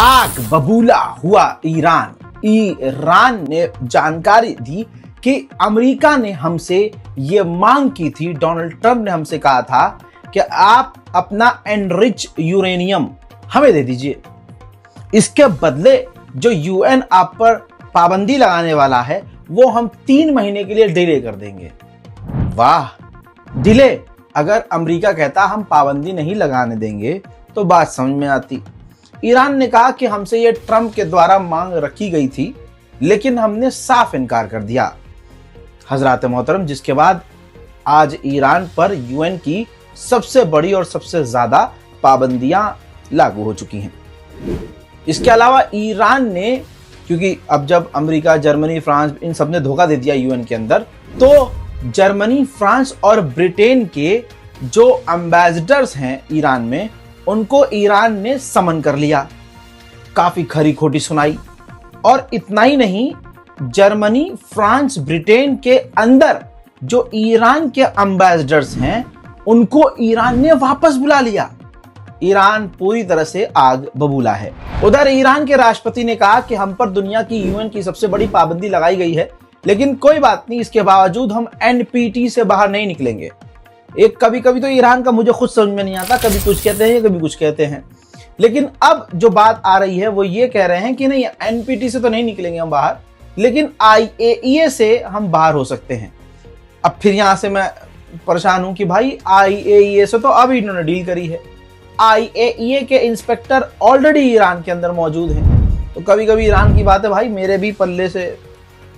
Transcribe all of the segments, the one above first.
आग बबूला हुआ ईरान ने जानकारी दी कि अमेरिका ने हमसे ये मांग की थी, डोनाल्ड ट्रंप ने हमसे कहा था कि आप अपना एनरिच यूरेनियम हमें दे दीजिए, इसके बदले जो यूएन आप पर पाबंदी लगाने वाला है वो हम 3 महीने के लिए डिले कर देंगे। वाह, डिले! अगर अमेरिका कहता हम पाबंदी नहीं लगाने देंगे तो बात समझ में आती। ईरान ने कहा कि हमसे ये ट्रंप के द्वारा मांग रखी गई थी, लेकिन हमने साफ इनकार कर दिया। हजरात मोहतरम, जिसके बाद आज ईरान पर यूएन की सबसे बड़ी और सबसे ज्यादा पाबंदियां लागू हो चुकी हैं। इसके अलावा ईरान ने, क्योंकि अब जब अमेरिका, जर्मनी, फ्रांस इन सब ने धोखा दे दिया यूएन के अंदर, तो जर्मनी, फ्रांस और ब्रिटेन के जो एम्बेसडर्स हैं ईरान में, उनको ईरान ने समन कर लिया, काफी खरी खोटी सुनाई। और इतना ही नहीं, जर्मनी, फ्रांस, ब्रिटेन के अंदर जो ईरान के एम्बेसडर्स हैं उनको ईरान ने वापस बुला लिया। ईरान पूरी तरह से आग बबूला है। उधर ईरान के राष्ट्रपति ने कहा कि हम पर दुनिया की यूएन की सबसे बड़ी पाबंदी लगाई गई है, लेकिन कोई बात नहीं, इसके बावजूद हम एनपीटी से बाहर नहीं निकलेंगे। एक कभी कभी तो ईरान का मुझे खुद समझ में नहीं आता, कभी कुछ कहते हैं कभी कुछ कहते हैं, लेकिन अब जो बात आ रही है वो ये कह रहे हैं कि नहीं, एनपीटी से तो नहीं निकलेंगे हम बाहर, लेकिन आईएईए से हम बाहर हो सकते हैं। अब फिर यहां से मैं परेशान हूं कि भाई आईएईए से तो अब इन्होंने डील करी है, आईएईए के इंस्पेक्टर ऑलरेडी ईरान के अंदर मौजूद हैं, तो कभी कभी ईरान की बातें भाई मेरे भी पल्ले से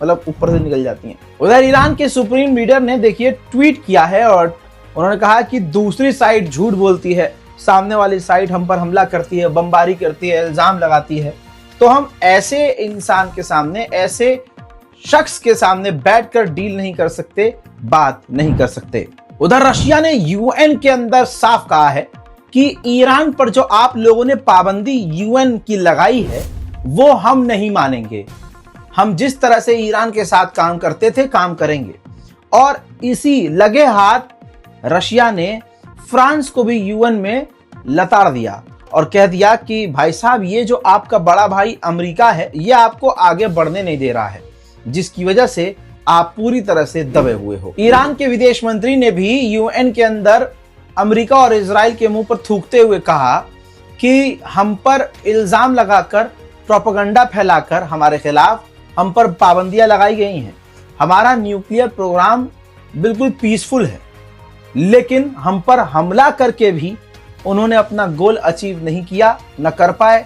मतलब ऊपर से निकल जाती हैं। उधर ईरान के सुप्रीम लीडर ने देखिए ट्वीट किया है और उन्होंने कहा कि दूसरी साइड झूठ बोलती है, सामने वाली साइड हम पर हमला करती है, बमबारी करती है, इल्जाम लगाती है, तो हम ऐसे इंसान के सामने, ऐसे शख्स के सामने बैठकर डील नहीं कर सकते, बात नहीं कर सकते। उधर रशिया ने यूएन के अंदर साफ कहा है कि ईरान पर जो आप लोगों ने पाबंदी यूएन की लगाई है वो हम नहीं मानेंगे, हम जिस तरह से ईरान के साथ काम करते थे काम करेंगे। और इसी लगे हाथ रशिया ने फ्रांस को भी यूएन में लताड़ दिया और कह दिया कि भाई साहब, ये जो आपका बड़ा भाई अमेरिका है ये आपको आगे बढ़ने नहीं दे रहा है, जिसकी वजह से आप पूरी तरह से दबे हुए हो। ईरान के विदेश मंत्री ने भी यूएन के अंदर अमेरिका और इजराइल के मुंह पर थूकते हुए कहा कि हम पर इल्जाम लगाकर, प्रोपेगेंडा फैलाकर हमारे खिलाफ हम पर पाबंदियां लगाई गई हैं। हमारा न्यूक्लियर प्रोग्राम बिल्कुल पीसफुल है, लेकिन हम पर हमला करके भी उन्होंने अपना गोल अचीव नहीं किया, न कर पाए।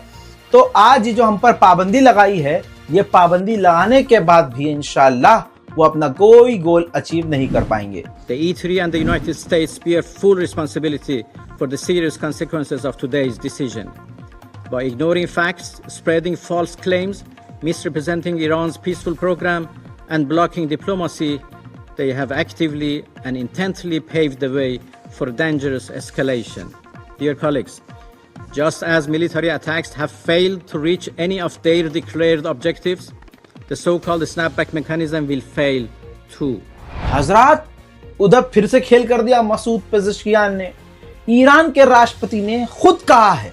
तो आज जो हम पर पाबंदी लगाई है, ये पाबंदी लगाने के बाद भी इंशाअल्लाह वो अपना कोई गोल अचीव नहीं कर पाएंगे। The E3 and the United States bear full responsibility for the serious consequences of today's decision. By ignoring facts, spreading false claims, misrepresenting Iran's peaceful program, and blocking diplomacy, they have actively and intently paved the way for dangerous escalation. Dear colleagues, just as military attacks have failed to reach any of their declared objectives, the so-called snapback mechanism will fail too. हजरात, उधर फिर से खेल कर दिया Masood Pezeshkian ने। Iran के राष्ट्रपति ने खुद कहा है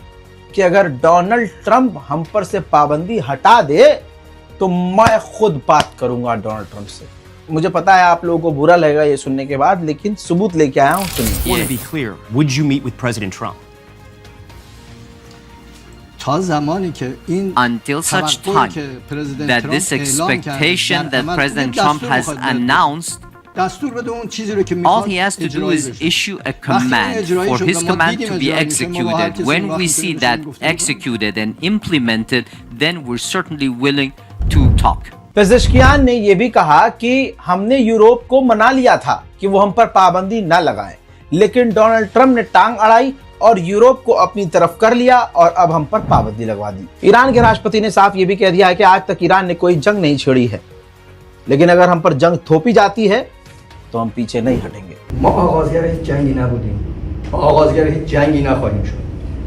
कि अगर डोनाल्ड ट्रंप हम पर से पाबंदी हटा दे तो मैं खुद बात करूंगा डोनाल्ड ट्रंप से। मुझे पता है आप लोगों को बुरा लगेगा ये सुनने के बाद, लेकिन सबूत लेके आया हूं, सुनिए। Want to be clear, would you meet with President Trump? Until such time that this expectation that President Trump has announced, all he has to do is issue a command for his command to be executed. When we see that executed and implemented, then we're certainly willing to talk. Pezeshkian ने यह भी कहा कि हमने Europe को मना लिया था कि वो हम पर पाबंदी न लगाएं, लेकिन डोनाल्ड ट्रंप ने टांग अड़ाई और यूरोप को अपनी तरफ कर लिया और अब हम पर पाबंदी लगवा दी। ईरान के राष्ट्रपति ने साफ ये भी कह दिया है कि आज तक ईरान ने कोई जंग नहीं छेड़ी है, लेकिन अगर हम पर जंग थोपी जाती है तो हम पीछे नहीं हटेंगे।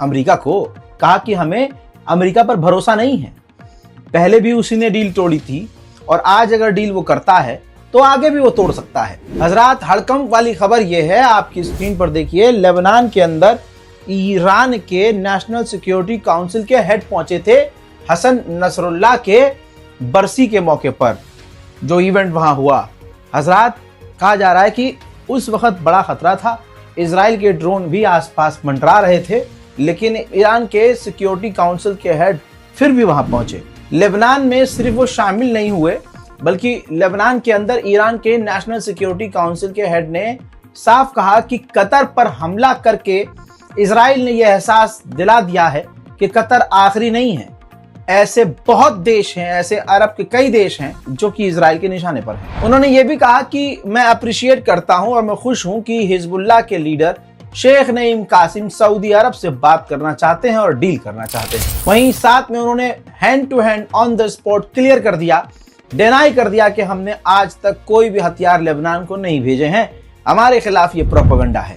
अमेरिका को, कहा कि हमें अमेरिका पर भरोसा नहीं है. पहले भी उसी ने डील तोड़ी थी और आज अगर डील वो करता है तो आगे भी वो तोड़ सकता है. हजरात, हड़कंप वाली खबर ये है, आपकी स्क्रीन पर देखिए, लेबनान के अंदर ईरान के नेशनल सिक्योरिटी काउंसिल के हेड पहुंचे थे हसन नसरुल्लाह के बरसी के मौके पर जो इवेंट वहां हुआ. हजरात, कहा जा रहा है कि उस वक्त बड़ा खतरा था, इजराइल के ड्रोन भी आसपास मंडरा रहे थे, लेकिन ईरान के सिक्योरिटी काउंसिल के हेड फिर भी वहां पहुंचे. लेबनान में सिर्फ वो शामिल नहीं हुए, बल्कि लेबनान के अंदर ईरान के नेशनल सिक्योरिटी काउंसिल के हेड ने साफ कहा कि कतर पर हमला करके इजराइल ने यह एहसास दिला दिया है कि कतर आखिरी नहीं है. ऐसे बहुत देश हैं, ऐसे अरब के कई देश हैं जो कि इजराइल के निशाने पर हैं. उन्होंने ये भी कहा कि मैं अप्रिशिएट करता हूं और मैं खुश हूं कि हिजबुल्लाह के लीडर शेख नईम कासिम सऊदी अरब से बात करना चाहते हैं और डील करना चाहते हैं. वहीं साथ में उन्होंने hand to hand on the spot clear कर दिया, डिनाई कर दिया कि हमने आज तक कोई भी हथियार लेबनान को नहीं भेजे हैं, हमारे खिलाफ ये प्रोपेगेंडा है.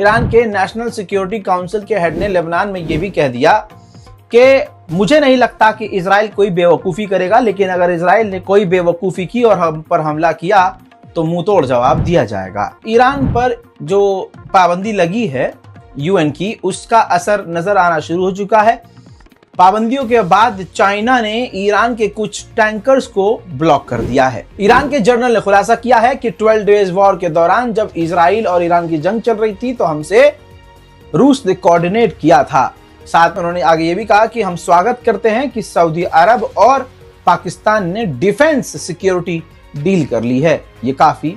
ईरान के नेशनल सिक्योरिटी काउंसिल के हेड ने लेबनान में यह भी कह दिया कि मुझे नहीं लगता कि इजराइल कोई बेवकूफ़ी करेगा, लेकिन अगर इजराइल ने कोई बेवकूफ़ी की और हम पर हमला किया तो मुंह तोड़ जवाब दिया जाएगा. ईरान पर जो पाबंदी लगी है यूएन की, उसका असर नजर आना शुरू हो चुका है. पाबंदियों के बाद चाइना ने ईरान के कुछ टैंकर्स को ब्लॉक कर दिया है. ईरान के जर्नल ने खुलासा किया है कि 12 डेज वॉर के दौरान जब इजराइल और ईरान की जंग चल रही थी तो हमसे रूस ने कोऑर्डिनेट किया था. साथ में उन्होंने आगे ये भी कहा कि हम स्वागत करते हैं कि सऊदी अरब और पाकिस्तान ने डिफेंस सिक्योरिटी डील कर ली है, ये काफी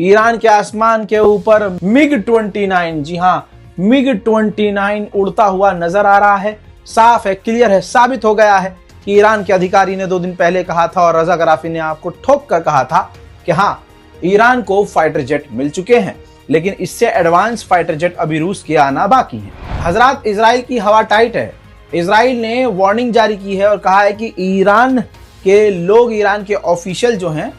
ईरान के आसमान के ऊपर MiG-29, जी हाँ MiG-29 उड़ता हुआ नजर आ रहा है. साफ है, क्लियर है, साबित हो गया है कि ईरान के अधिकारी ने 2 दिन पहले कहा था और रजा गराफी ने आपको ठोक कर कहा था कि हाँ, ईरान को फाइटर जेट मिल चुके हैं, लेकिन इससे एडवांस फाइटर जेट अभी रूस के आना बाकी है. हजरात, इजराइल की हवा टाइट है. इजराइल ने वार्निंग जारी की है और कहा है कि ईरान के लोग, ईरान के ऑफिशियल जो हैं,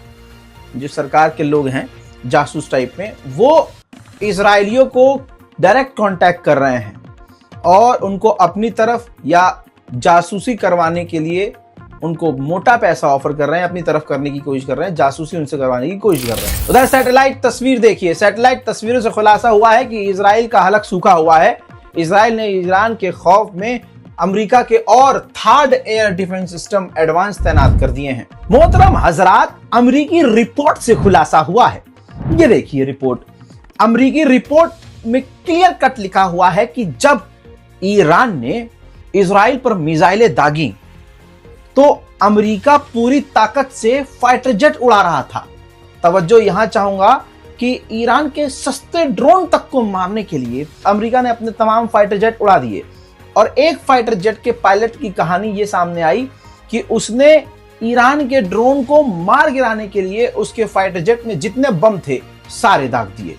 जो सरकार के लोग हैं जासूस टाइप में, वो इजरायलियों को डायरेक्ट कांटेक्ट कर रहे हैं और उनको अपनी तरफ या जासूसी करवाने के लिए उनको मोटा पैसा ऑफर कर रहे हैं, अपनी तरफ करने की कोशिश कर रहे हैं, जासूसी उनसे करवाने की कोशिश कर रहे हैं. उधर सैटेलाइट तस्वीर देखिए, सैटेलाइट तस्वीरों से खुलासा हुआ है कि इजराइल का हलक सूखा हुआ है. इजराइल ने ईरान के खौफ में अमेरिका के और 3rd air defence system advance तैनात कर दिए हैं. मोहतरम हजरात, अमेरिकी रिपोर्ट से खुलासा हुआ है. ये देखिए रिपोर्ट, अमेरिकी रिपोर्ट में क्लियर कट लिखा हुआ है कि जब ईरान ने इजराइल पर मिसाइलें दागी तो अमेरिका पूरी ताकत से फाइटर जेट उड़ा रहा था. तवज्जो यहां चाहूंगा कि ईरान के सस्ते ड्रोन तक को मारने के लिए अमेरिका ने अपने तमाम फाइटर जेट उड़ा दिए. और एक फाइटर जेट के पायलट की कहानी ये सामने आई कि उसने ईरान के ड्रोन को मार गिराने के लिए उसके फाइटर जेट में जितने बम थे सारे दाग दिए.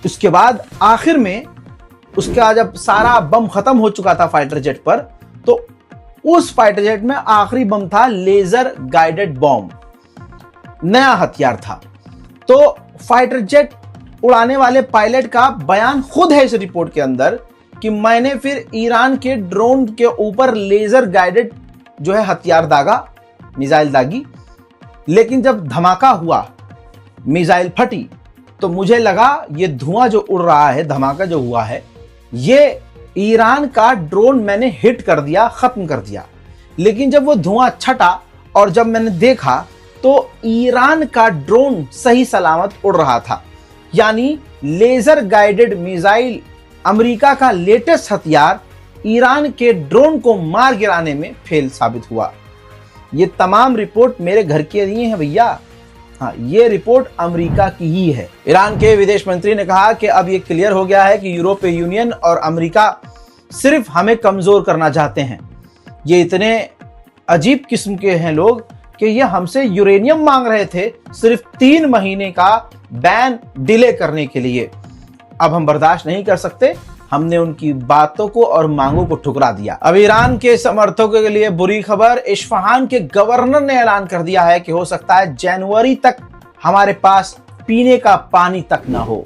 उसके बाद आखिर में उसका जब सारा बम खत्म हो चुका था फाइटर जेट पर, तो उस फाइटर जेट में आखिरी बम था लेजर गाइडेड बॉम्ब, नया हथियार था. तो फाइटर जेट उड़ाने वाले पायलट का बयान खुद है इस रिपोर्ट के अंदर कि मैंने फिर ईरान के ड्रोन के ऊपर लेजर गाइडेड जो है हथियार दागा, मिसाइल दागी, लेकिन जब धमाका हुआ, मिसाइल फटी, तो मुझे लगा ये धुआं जो उड़ रहा है, धमाका जो हुआ है, ये ईरान का ड्रोन मैंने हिट कर दिया, खत्म कर दिया। लेकिन जब वो धुआं छटा और जब मैंने देखा तो ईरान का ड्रोन सही सलामत उड़ रहा था। यानी लेजर गाइडेड मिसाइल, अमेरिका का लेटेस्ट हथियार, ईरान के ड्रोन को मार गिराने में फेल साबित हुआ। ये तमाम रिपोर्ट मेरे घर के नहीं है भैया, हाँ, ये रिपोर्ट अमेरिका की ही है। ईरान के विदेश मंत्री ने कहा कि अब ये क्लियर हो गया है कि यूरोपीय यूनियन और अमेरिका सिर्फ हमें कमजोर करना चाहते हैं। ये इतने अजीब किस्म के हैं लोग कि ये हमसे यूरेनियम मांग रहे थे सिर्फ 3 महीने का बैन डिले करने के लिए। अब हम बर्दाश्त नहीं कर सकते, हमने उनकी बातों को और मांगों को ठुकरा दिया। अब ईरान के समर्थकों के लिए बुरी खबर, इस्फहान के गवर्नर ने ऐलान कर दिया है कि हो सकता है जनवरी तक हमारे पास पीने का पानी तक ना हो।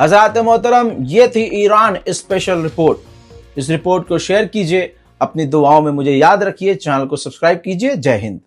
हज़रात मोहतरम, ये थी ईरान स्पेशल रिपोर्ट। इस रिपोर्ट को शेयर कीजिए, अपनी दुआओं में मुझे याद रखिए, चैनल को सब्सक्राइब कीजिए। जय हिंद।